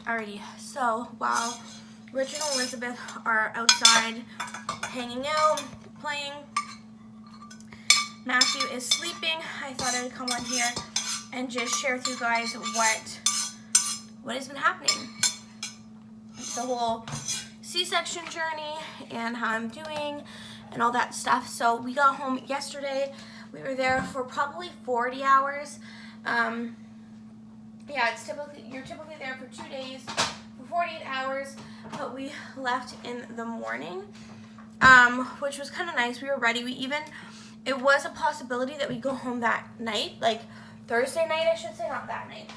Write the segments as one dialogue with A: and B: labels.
A: Alrighty, so while Richard and Elizabeth are outside hanging out, playing, Matthew is sleeping, I thought I would come on here and just share with you guys what has been happening. The whole C-section journey and how I'm doing and all that stuff. So we got home yesterday. We were there for probably 40 hours. Yeah, you're typically there for 2 days, for 48 hours, but we left in the morning, which was kind of nice. We were ready. It was a possibility that we'd go home that night, like Thursday night, I should say, not that night.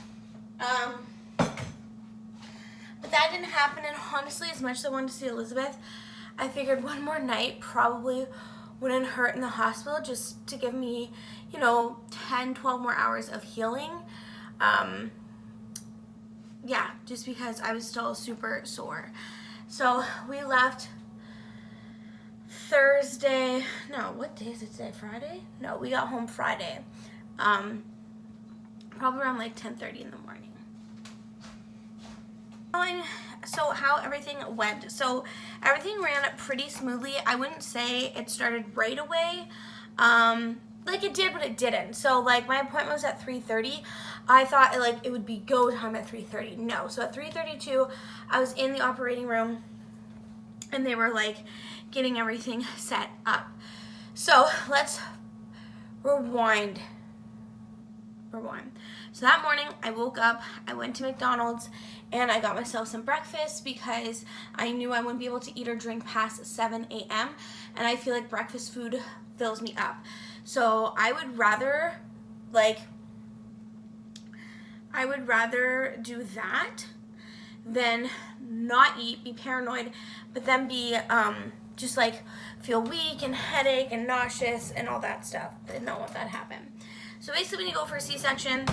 A: But that didn't happen, and honestly, as much as I wanted to see Elizabeth, I figured one more night probably wouldn't hurt in the hospital, just to give me, 10, 12 more hours of healing. Yeah, just because I was still super sore. So we left Thursday. No, what day is it today? Friday? No, we got home Friday. Probably around like 10:30 in the morning. So how everything went. So everything ran pretty smoothly. I wouldn't say it started right away. Like it did, but it didn't. So like my appointment was at 3:30. I thought it would be go time at 3:30. No. So at 3:32, I was in the operating room and they were like getting everything set up. So let's rewind. So that morning I woke up, I went to McDonald's and I got myself some breakfast because I knew I wouldn't be able to eat or drink past 7 a.m. and I feel like breakfast food fills me up. So I would rather do that than not eat, be paranoid, but then be just like feel weak and headache and nauseous and all that stuff. I didn't want that to happen. So basically when you go for a C-section,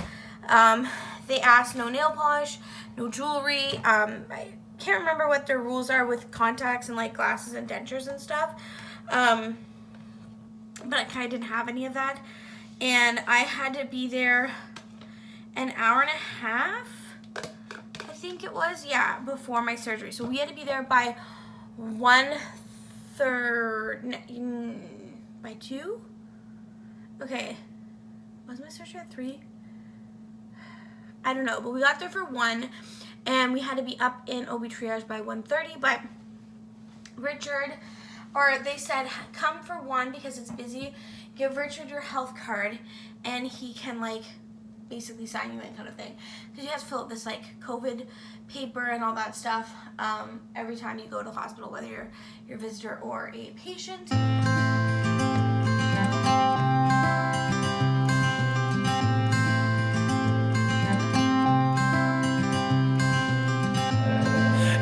A: they ask no nail polish, no jewelry. I can't remember what their rules are with contacts and like glasses and dentures and stuff. But I kind of didn't have any of that. And I had to be there an hour and a half, I think it was, yeah, before my surgery. So we had to be there by 1:30, by 2? Okay, was my surgery at 3? I don't know, but we got there for 1, and we had to be up in OB triage by 1:30, but they said, come for 1 because it's busy, give Richard your health card, and he can, basically sign you in kind of thing. Because you have to fill out this, COVID paper and all that stuff every time you go to the hospital, whether you're a visitor or a patient.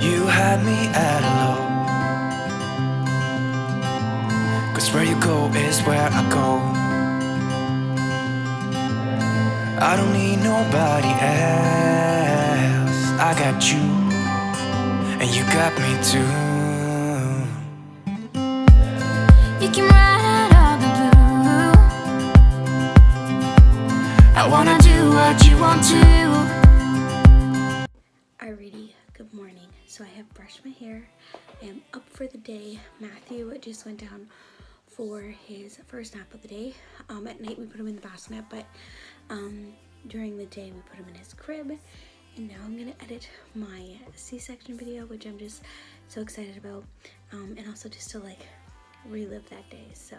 B: You had me at hello, 'cause where you go is where I go. I don't need nobody else. I got you, and you got me too. You can ride out the blue. I wanna do what you want to.
A: Alrighty, good morning. So I have brushed my hair. I am up for the day. Matthew just went down for his first nap of the day. At night we put him in the bassinet, but during the day we put him in his crib. And now I'm gonna edit my C-section video, which I'm just so excited about, and also just to relive that day. So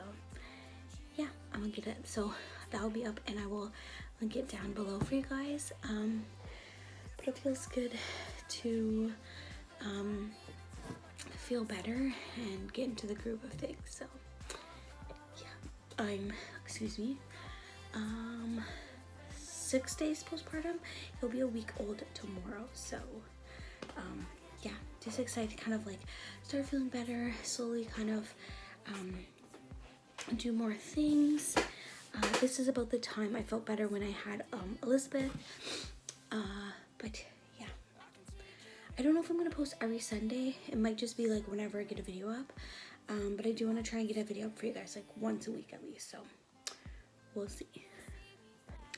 A: yeah, I'm gonna get it. So that will be up, and I will link it down below for you guys. But it feels good to feel better and get into the groove of things. So yeah, I'm 6 days postpartum. He'll be a week old tomorrow. So yeah, just excited to kind of start feeling better, slowly kind of do more things. This is about the time I felt better when I had Elizabeth. But yeah, I don't know if I'm gonna post every Sunday. It might just be whenever I get a video up. But I do want to try and get a video up for you guys once a week at least. So we'll see.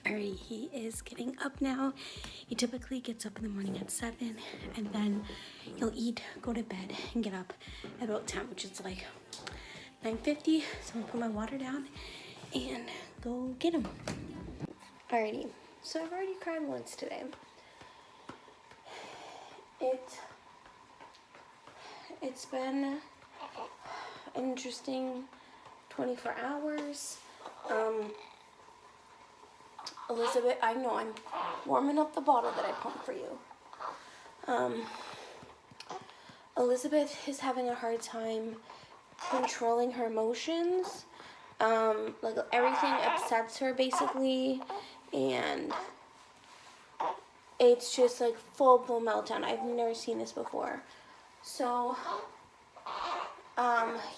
A: Alright, he is getting up now. He typically gets up in the morning at 7, and then he'll eat, go to bed, and get up at about 10, which is like 9:50. So I'm gonna put my water down and go get him. Alrighty, so I've already cried once today. It's been an interesting 24 hours. Elizabeth, I know I'm warming up the bottle that I pumped for you. Elizabeth is having a hard time controlling her emotions. Like everything upsets her basically, and it's just like full-blown meltdown. I've never seen this before. So,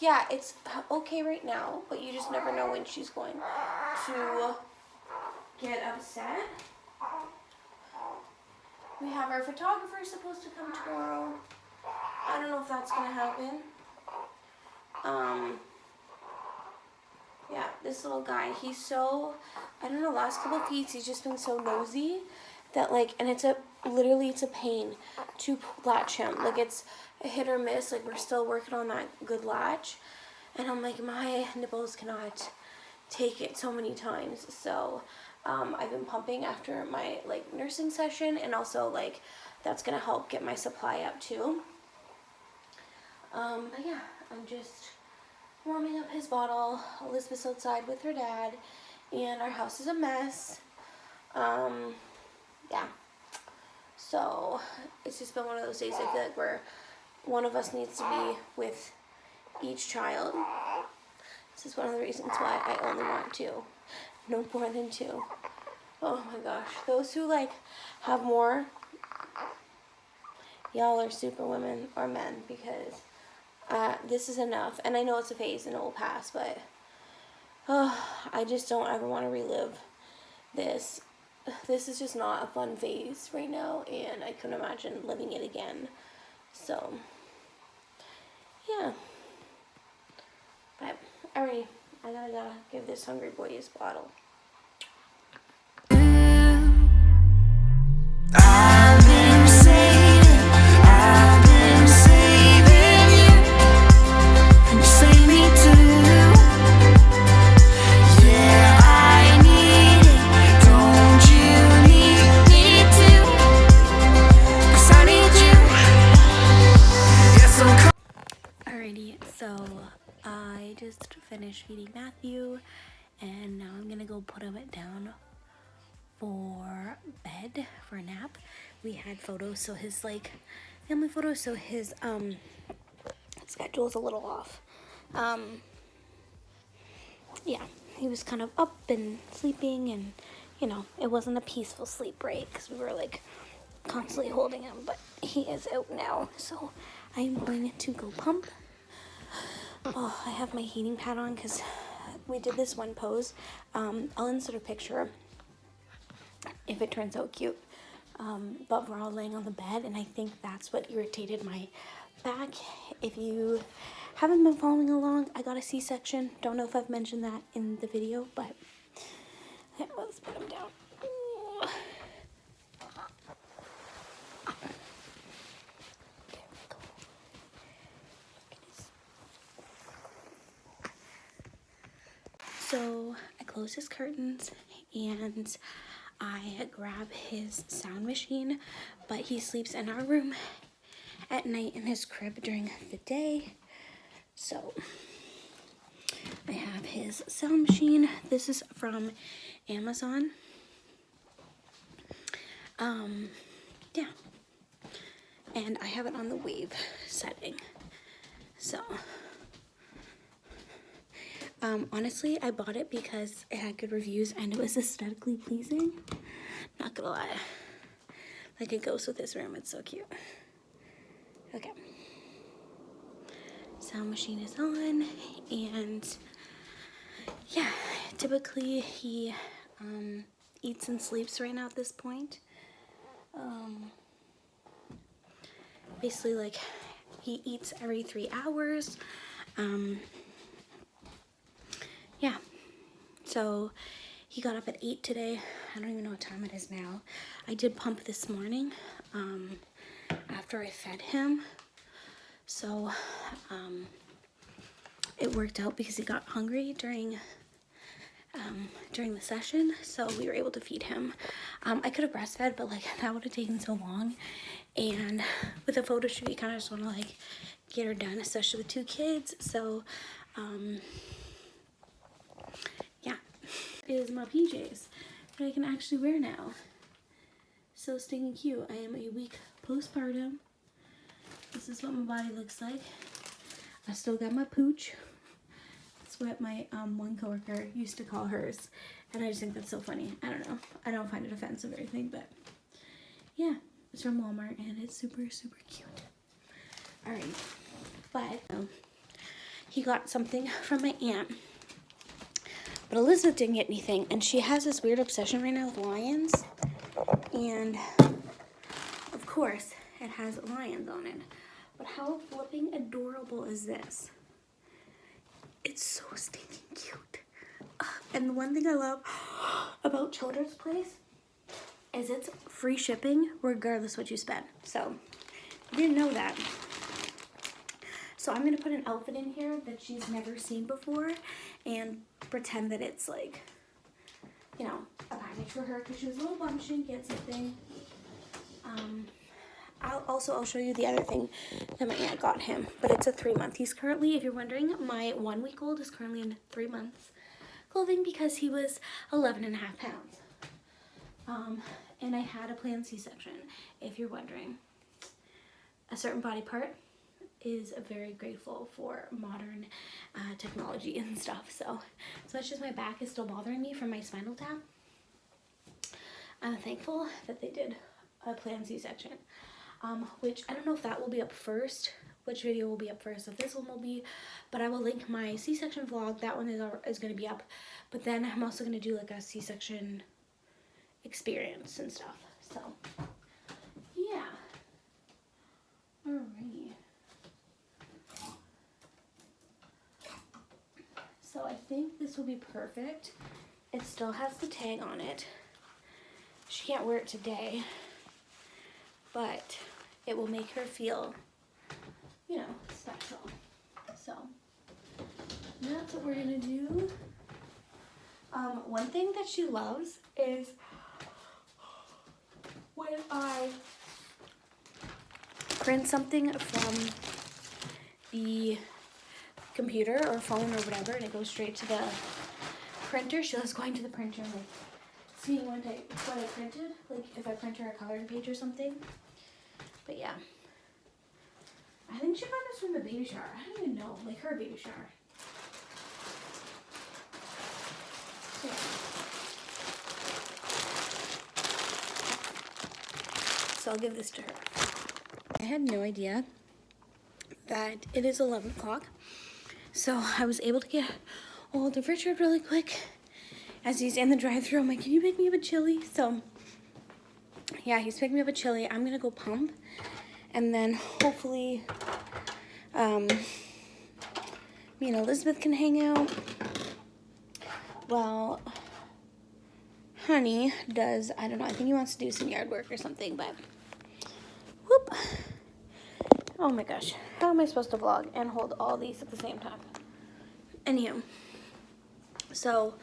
A: yeah, it's okay right now, but you just never know when she's going to get upset. We have our photographer supposed to come tomorrow. I don't know if that's gonna happen. Yeah, this little guy, he's so, I don't know, last couple of feeds, he's just been so nosy that like, and it's literally it's a pain to latch him. Like it's a hit or miss, like we're still working on that good latch. And I'm like, my nipples cannot take it so many times. So I've been pumping after my like nursing session, and also like that's gonna help get my supply up too. But yeah, I'm just warming up his bottle. Elizabeth's outside with her dad, and our house is a mess. Yeah, so it's just been one of those days. I feel like one of us needs to be with each child. This is one of the reasons why I only want 2, no more than 2. Oh my gosh, those who like have more, y'all are super women or men, because this is enough. And I know it's a phase and it will pass, but I just don't ever want to relive this. This is just not a fun phase right now, and I couldn't imagine living it again. So, yeah. But, alright, I gotta give this hungry boy his bottle. So I just finished feeding Matthew, and now I'm gonna go put him down for bed for a nap. We had photos, so his like family photos, so his schedule's a little off. Yeah, he was kind of up and sleeping, and you know, it wasn't a peaceful sleep break because we were like constantly holding him, but he is out now, so I'm going to go pump. Oh, I have my heating pad on because we did this one pose. I'll insert a picture if it turns out cute. But we're all laying on the bed, and I think that's what irritated my back. If you haven't been following along, I got a C-section. Don't know if I've mentioned that in the video, but yeah, let's put him down. So I close his curtains and I grab his sound machine, but he sleeps in our room at night in his crib during the day. So I have his sound machine. This is from Amazon. Yeah. And I have it on the wave setting. So honestly, I bought it because it had good reviews and it was aesthetically pleasing. Not gonna lie. Like it goes with this room. It's so cute. Okay. Sound machine is on, and yeah, typically he eats and sleeps right now at this point. Basically, like, he eats every 3 hours. Yeah, so he got up at 8 today. I don't even know what time it is now. I did pump this morning after I fed him. So it worked out because he got hungry during the session, so we were able to feed him. I could have breastfed, but like that would have taken so long, and with a photo shoot you kind of just want to like get her done, especially with 2 kids. So yeah, is my PJs that I can actually wear now. So stinking cute. I am a week postpartum. This is what my body looks like. I still got my pooch. That's what my one coworker used to call hers, and I just think that's so funny. I don't know. I don't find it offensive or anything, but yeah, it's from Walmart and it's super, super cute. All right, but he got something from my aunt, but Elizabeth didn't get anything, and she has this weird obsession right now with lions, and of course it has lions on it. But how flipping adorable is this? It's so stinking cute. And the one thing I love about Children's Place is it's free shipping regardless what you spend. So I didn't know that. So I'm gonna put an outfit in here that she's never seen before and pretend that it's like, you know, a package for her because she was a little bummed she didn't get something. I'll show you the other thing that my aunt got him, but it's a 3-month. He's currently, if you're wondering, my 1-week-old is currently in 3 months clothing because he was 11.5 pounds. And I had a planned C-section, if you're wondering. A certain body part is very grateful for modern technology and stuff. So as much as my back is still bothering me from my spinal tap, I'm thankful that they did a planned C-section. Which I don't know if that will be up first, which video will be up first, if this one will be, but I will link my C-section vlog. That one is going to be up, but then I'm also going to do like a C-section experience and stuff. So yeah, alright. So I think this will be perfect. It still has the tag on it. She can't wear it today, but it will make her feel, you know, special. So that's what we're gonna do. One thing that she loves is when I print something from the computer or phone or whatever, and it goes straight to the printer. She loves going to the printer and like seeing what I printed, like if I print her a coloring page or something. But yeah, I think she got this from the baby shower. I don't even know, like her baby shower. So, so I'll give this to her. I had no idea that it is 11 o'clock. So I was able to get hold of Richard really quick as he's in the drive-thru. I'm like, can you pick me up a chili? So yeah, he's picking me up a chili. I'm gonna go pump, and then hopefully me and Elizabeth can hang out while Honey does, I don't know, I think he wants to do some yard work or something, but whoop. Oh my gosh, how am I supposed to vlog and hold all these at the same time? Anywho, so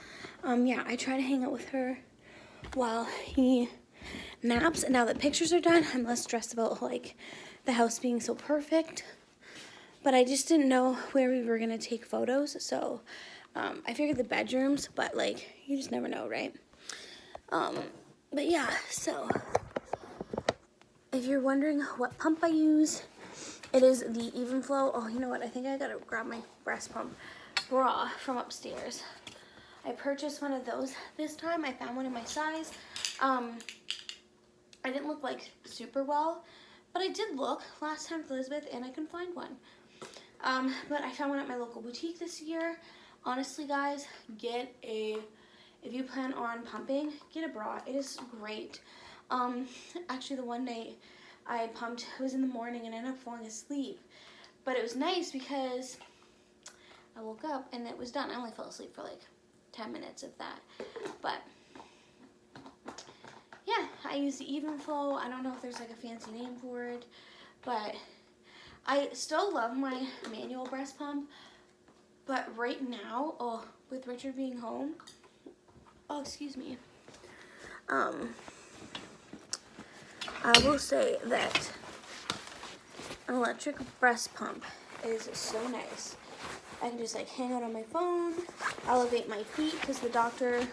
A: yeah, I try to hang out with her while he naps, and now that pictures are done, I'm less stressed about like the house being so perfect. But I just didn't know where we were gonna take photos, so I figured the bedrooms, but like you just never know, right? But yeah, so if you're wondering what pump I use, it is the Even Flow. Oh, you know what? I think I gotta grab my breast pump bra from upstairs. I purchased one of those this time. I found one in my size. I didn't look like super well, but I did look last time with Elizabeth, and I couldn't find one. But I found one at my local boutique this year. Honestly, guys, if you plan on pumping, get a bra. It is great. Actually, the one night I pumped, it was in the morning, and I ended up falling asleep. But it was nice because I woke up and it was done. I only fell asleep for like 10 minutes of that. But I use the Even Flow. I don't know if there's like a fancy name for it, but I still love my manual breast pump. But right now, with Richard being home, excuse me, I will say that an electric breast pump is so nice. I can just like hang out on my phone, elevate my feet, because the doctor,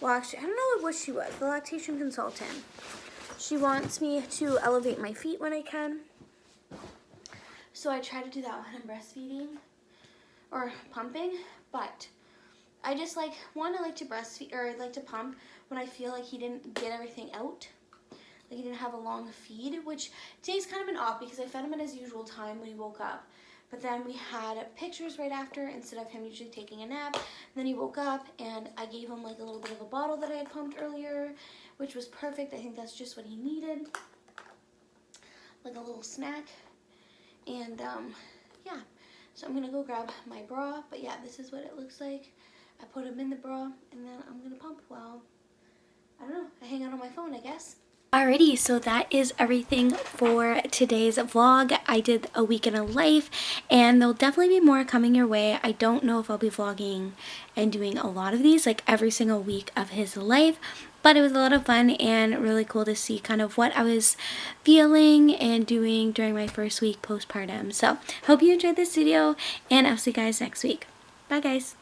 A: well actually, I don't know what she was, the lactation consultant. She wants me to elevate my feet when I can. So I try to do that when I'm breastfeeding or pumping, but I just like to breastfeed, or like to pump when I feel like he didn't get everything out. Like he didn't have a long feed, which today's kind of been off because I fed him at his usual time when he woke up. But then we had pictures right after instead of him usually taking a nap. And then he woke up and I gave him like a little bit of a bottle that I had pumped earlier, which was perfect. I think that's just what he needed. Like a little snack. And yeah, so I'm gonna go grab my bra. But yeah, this is what it looks like. I put him in the bra and then I'm gonna pump while, I don't know, I hang out on my phone, I guess. Alrighty, so that is everything for today's vlog. I did a week in a life, and there'll definitely be more coming your way. I don't know if I'll be vlogging and doing a lot of these, like every single week of his life, but it was a lot of fun and really cool to see kind of what I was feeling and doing during my first week postpartum. So, hope you enjoyed this video, and I'll see you guys next week. Bye, guys.